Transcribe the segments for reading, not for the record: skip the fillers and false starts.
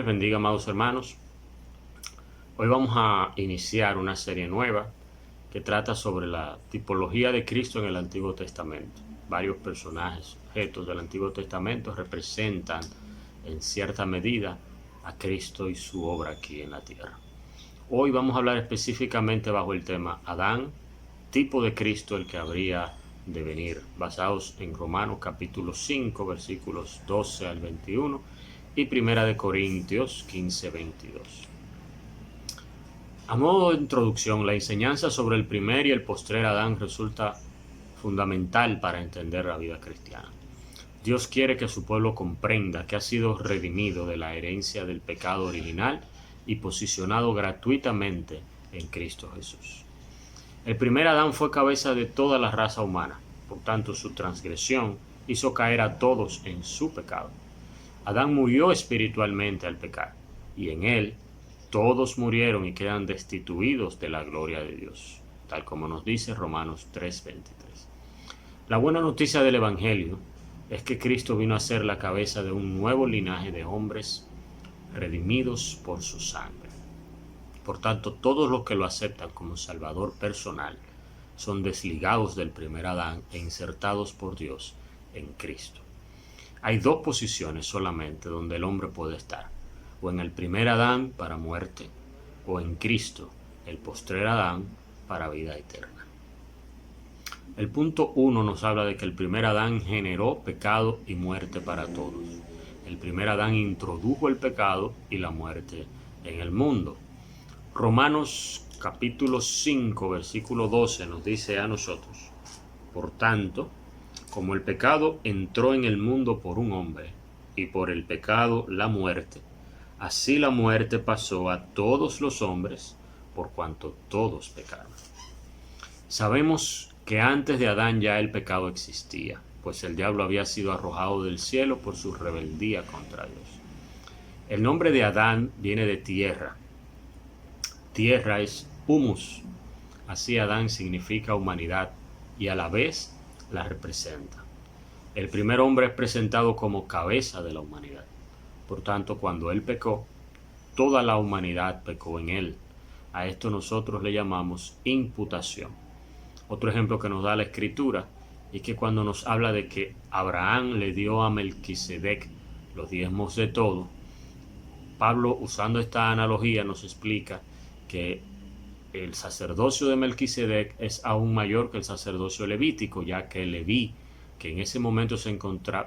bendiga, amados hermanos. Hoy vamos a iniciar una serie nueva que trata sobre la tipología de Cristo en el Antiguo Testamento. Varios personajes, objetos del Antiguo Testamento representan en cierta medida a Cristo y su obra aquí en la tierra. Hoy vamos a hablar específicamente bajo el tema Adán, tipo de Cristo el que habría de venir, basados en Romanos capítulo 5, versículos 12 al 21 y Primera de Corintios 15, 22. A modo de introducción, la enseñanza sobre el primer y el postrer Adán resulta fundamental para entender la vida cristiana. Dios quiere que su pueblo comprenda que ha sido redimido de la herencia del pecado original y posicionado gratuitamente en Cristo Jesús. El primer Adán fue cabeza de toda la raza humana, por tanto su transgresión hizo caer a todos en su pecado. Adán murió espiritualmente al pecar, y en él todos murieron y quedan destituidos de la gloria de Dios, tal como nos dice Romanos 3:23. La buena noticia del Evangelio es que Cristo vino a ser la cabeza de un nuevo linaje de hombres redimidos por su sangre. Por tanto, todos los que lo aceptan como Salvador personal son desligados del primer Adán e insertados por Dios en Cristo. Hay dos posiciones solamente donde el hombre puede estar, o en el primer Adán para muerte, o en Cristo, el postrer Adán, para vida eterna. El punto 1 nos habla de que el primer Adán generó pecado y muerte para todos. El primer Adán introdujo el pecado y la muerte en el mundo. Romanos capítulo 5, versículo 12 nos dice a nosotros: por tanto, como el pecado entró en el mundo por un hombre, y por el pecado la muerte, así la muerte pasó a todos los hombres, por cuanto todos pecaron. Sabemos que antes de Adán ya el pecado existía, pues el diablo había sido arrojado del cielo por su rebeldía contra Dios. El nombre de Adán viene de tierra. Tierra es humus. Así Adán significa humanidad y a la vez la representa. El primer hombre es presentado como cabeza de la humanidad. Por tanto, cuando él pecó, toda la humanidad pecó en él. A esto nosotros le llamamos imputación. Otro ejemplo que nos da la Escritura es que cuando nos habla de que Abraham le dio a Melquisedec los diezmos de todo, Pablo, usando esta analogía, nos explica que el sacerdocio de Melquisedec es aún mayor que el sacerdocio levítico, ya que Leví, que en ese momento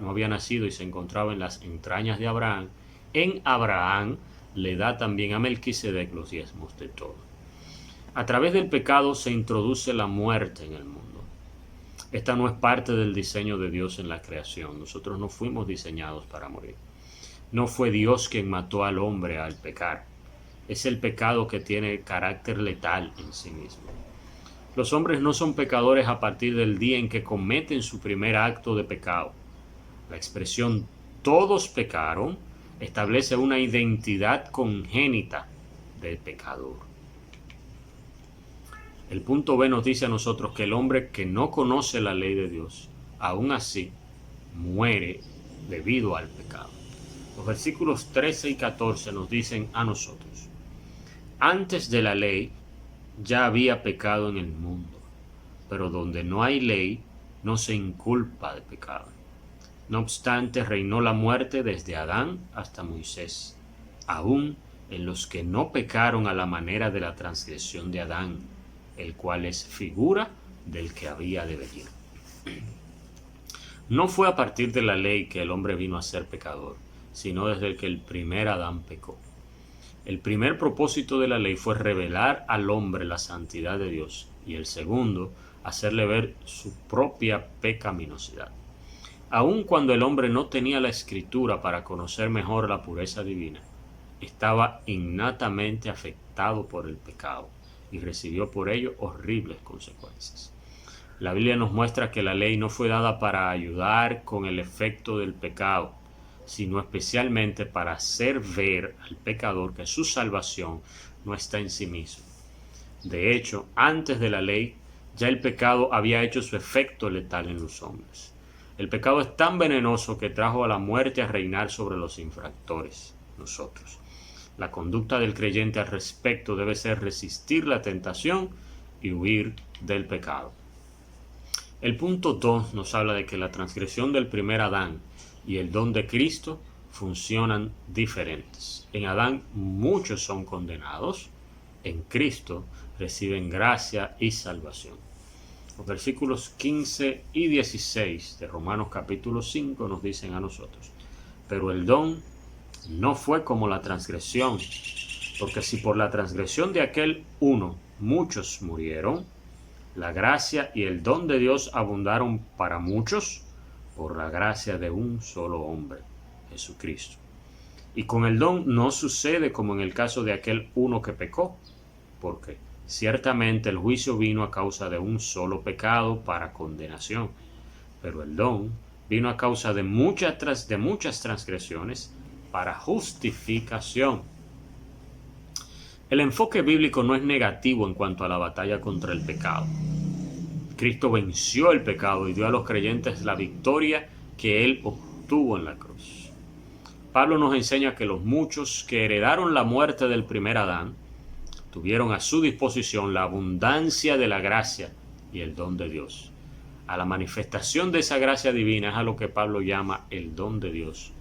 no había nacido y se encontraba en las entrañas de Abraham, en Abraham le da también a Melquisedec los diezmos de todo. A través del pecado se introduce la muerte en el mundo. Esta no es parte del diseño de Dios en la creación. Nosotros no fuimos diseñados para morir. No fue Dios quien mató al hombre al pecar. Es el pecado que tiene carácter letal en sí mismo. Los hombres no son pecadores a partir del día en que cometen su primer acto de pecado. La expresión todos pecaron establece una identidad congénita del pecador. El punto B nos dice a nosotros que el hombre que no conoce la ley de Dios, aún así, muere debido al pecado. Los versículos 13 y 14 nos dicen a nosotros: antes de la ley ya había pecado en el mundo, pero donde no hay ley no se inculpa de pecado. No obstante, reinó la muerte desde Adán hasta Moisés, aún en los que no pecaron a la manera de la transgresión de Adán, el cual es figura del que había de venir. No fue a partir de la ley que el hombre vino a ser pecador, sino desde el que el primer Adán pecó. El primer propósito de la ley fue revelar al hombre la santidad de Dios, y el segundo, hacerle ver su propia pecaminosidad. Aun cuando el hombre no tenía la escritura para conocer mejor la pureza divina, estaba innatamente afectado por el pecado y recibió por ello horribles consecuencias. La Biblia nos muestra que la ley no fue dada para ayudar con el efecto del pecado, sino especialmente para hacer ver al pecador que su salvación no está en sí mismo. De hecho, antes de la ley, ya el pecado había hecho su efecto letal en los hombres. El pecado es tan venenoso que trajo a la muerte a reinar sobre los infractores, nosotros. La conducta del creyente al respecto debe ser resistir la tentación y huir del pecado. El punto 2 nos habla de que la transgresión del primer Adán y el don de Cristo funcionan diferentes. En Adán muchos son condenados, en Cristo reciben gracia y salvación. Los versículos 15 y 16 de Romanos capítulo 5 nos dicen a nosotros: pero el don no fue como la transgresión, porque si por la transgresión de aquel uno muchos murieron, la gracia y el don de Dios abundaron para muchos por la gracia de un solo hombre, Jesucristo. Y con el don no sucede como en el caso de aquel uno que pecó, porque ciertamente el juicio vino a causa de un solo pecado para condenación, pero el don vino a causa de muchas transgresiones para justificación. El enfoque bíblico no es negativo en cuanto a la batalla contra el pecado. Cristo venció el pecado y dio a los creyentes la victoria que Él obtuvo en la cruz. Pablo nos enseña que los muchos que heredaron la muerte del primer Adán tuvieron a su disposición la abundancia de la gracia y el don de Dios. A la manifestación de esa gracia divina es a lo que Pablo llama el don de Dios.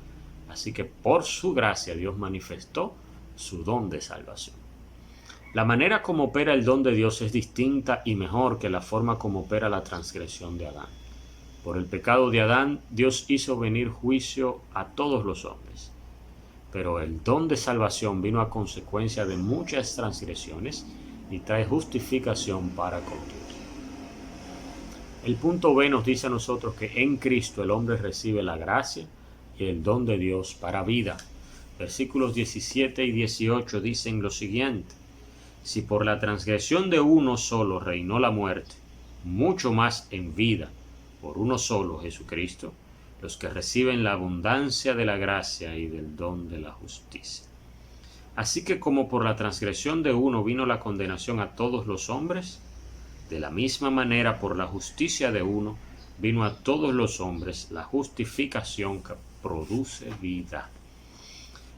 Así que por su gracia Dios manifestó su don de salvación. La manera como opera el don de Dios es distinta y mejor que la forma como opera la transgresión de Adán. Por el pecado de Adán, Dios hizo venir juicio a todos los hombres. Pero el don de salvación vino a consecuencia de muchas transgresiones y trae justificación para con Dios. El punto B nos dice a nosotros que en Cristo el hombre recibe la gracia y el don de Dios para vida. Versículos 17 y 18 dicen lo siguiente: si por la transgresión de uno solo reinó la muerte, mucho más en vida, por uno solo, Jesucristo, los que reciben la abundancia de la gracia y del don de la justicia. Así que como por la transgresión de uno vino la condenación a todos los hombres, de la misma manera por la justicia de uno vino a todos los hombres la justificación que produce vida.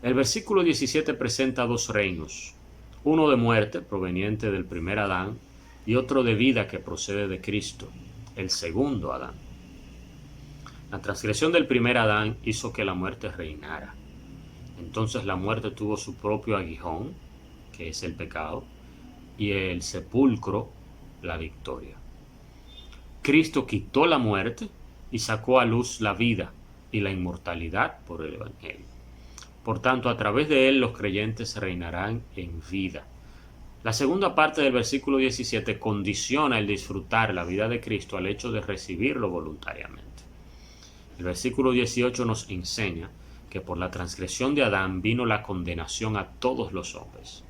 El versículo 17 presenta dos reinos: uno de muerte, proveniente del primer Adán, y otro de vida que procede de Cristo, el segundo Adán. La transgresión del primer Adán hizo que la muerte reinara. Entonces la muerte tuvo su propio aguijón, que es el pecado, y el sepulcro, la victoria. Cristo quitó la muerte y sacó a luz la vida y la inmortalidad por el Evangelio. Por tanto, a través de él los creyentes reinarán en vida. La segunda parte del versículo 17 condiciona el disfrutar la vida de Cristo al hecho de recibirlo voluntariamente. El versículo 18 nos enseña que por la transgresión de Adán vino la condenación a todos los hombres.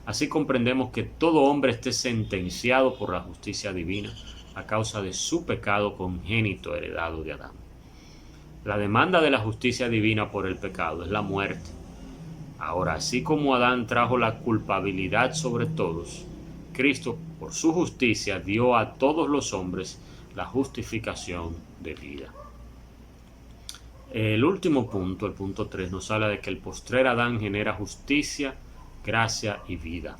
Así comprendemos que todo hombre esté sentenciado por la justicia divina a causa de su pecado congénito heredado de Adán. La demanda de la justicia divina por el pecado es la muerte. Ahora, así como Adán trajo la culpabilidad sobre todos, Cristo, por su justicia, dio a todos los hombres la justificación de vida. El último punto, el punto 3, nos habla de que el postrer Adán genera justicia, gracia y vida.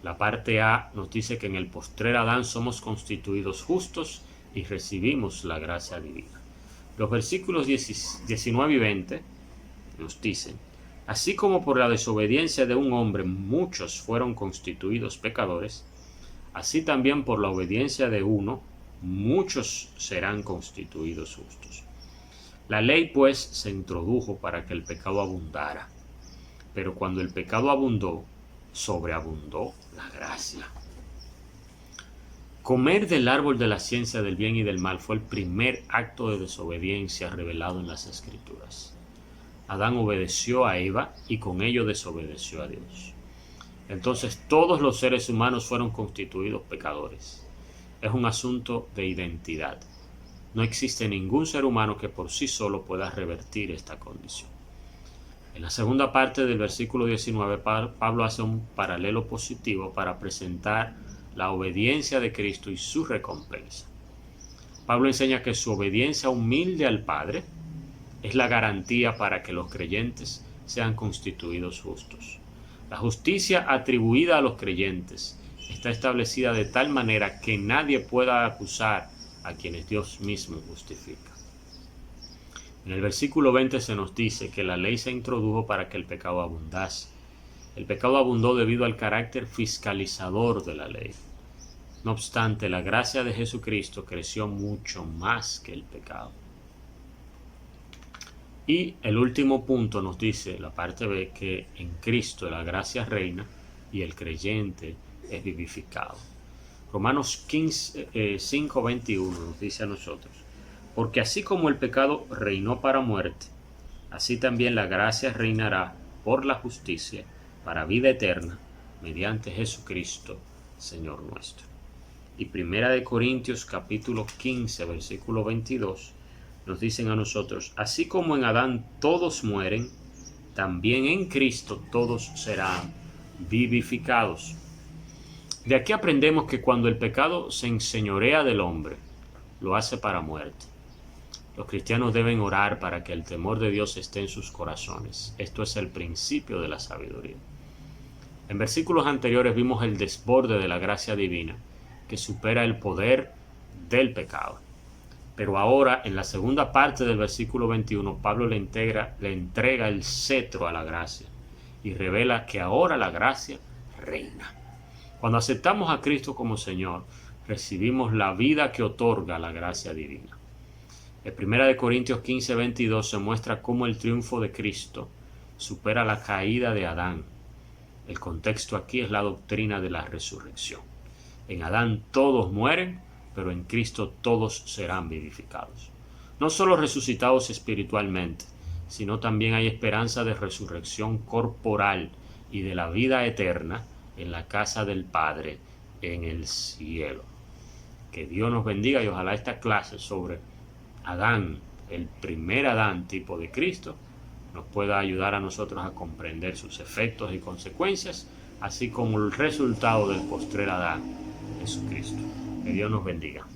La parte A nos dice que en el postrer Adán somos constituidos justos y recibimos la gracia divina. Los versículos 19 y 20 nos dicen: así como por la desobediencia de un hombre muchos fueron constituidos pecadores, así también por la obediencia de uno muchos serán constituidos justos. La ley, pues, se introdujo para que el pecado abundara, pero cuando el pecado abundó, sobreabundó la gracia. Comer del árbol de la ciencia del bien y del mal fue el primer acto de desobediencia revelado en las Escrituras. Adán obedeció a Eva y con ello desobedeció a Dios. Entonces todos los seres humanos fueron constituidos pecadores. Es un asunto de identidad. No existe ningún ser humano que por sí solo pueda revertir esta condición. En la segunda parte del versículo 19, Pablo hace un paralelo positivo para presentar la obediencia de Cristo y su recompensa. Pablo enseña que su obediencia humilde al Padre es la garantía para que los creyentes sean constituidos justos. La justicia atribuida a los creyentes está establecida de tal manera que nadie pueda acusar a quienes Dios mismo justifica. En el versículo 20 se nos dice que la ley se introdujo para que el pecado abundase. El pecado abundó debido al carácter fiscalizador de la ley. No obstante, la gracia de Jesucristo creció mucho más que el pecado. Y el último punto nos dice, la parte B, que en Cristo la gracia reina y el creyente es vivificado. Romanos 5:21 nos dice a nosotros: porque así como el pecado reinó para muerte, así también la gracia reinará por la justicia para vida eterna mediante Jesucristo, Señor nuestro. Y 1 Corintios capítulo 15, versículo 22, nos dicen a nosotros: así como en Adán todos mueren, también en Cristo todos serán vivificados. De aquí aprendemos que cuando el pecado se enseñorea del hombre, lo hace para muerte. Los cristianos deben orar para que el temor de Dios esté en sus corazones. Esto es el principio de la sabiduría. En versículos anteriores vimos el desborde de la gracia divina, que supera el poder del pecado. Pero ahora, en la segunda parte del versículo 21, Pablo le entrega el cetro a la gracia y revela que ahora la gracia reina. Cuando aceptamos a Cristo como Señor, recibimos la vida que otorga la gracia divina. En 1 Corintios 15, 22 se muestra cómo el triunfo de Cristo supera la caída de Adán. El contexto aquí es la doctrina de la resurrección. En Adán todos mueren, pero en Cristo todos serán vivificados. No solo resucitados espiritualmente, sino también hay esperanza de resurrección corporal y de la vida eterna en la casa del Padre en el cielo. Que Dios nos bendiga y ojalá esta clase sobre Adán, el primer Adán tipo de Cristo, nos pueda ayudar a nosotros a comprender sus efectos y consecuencias, así como el resultado del postrer Adán, Jesucristo. Que Dios nos bendiga.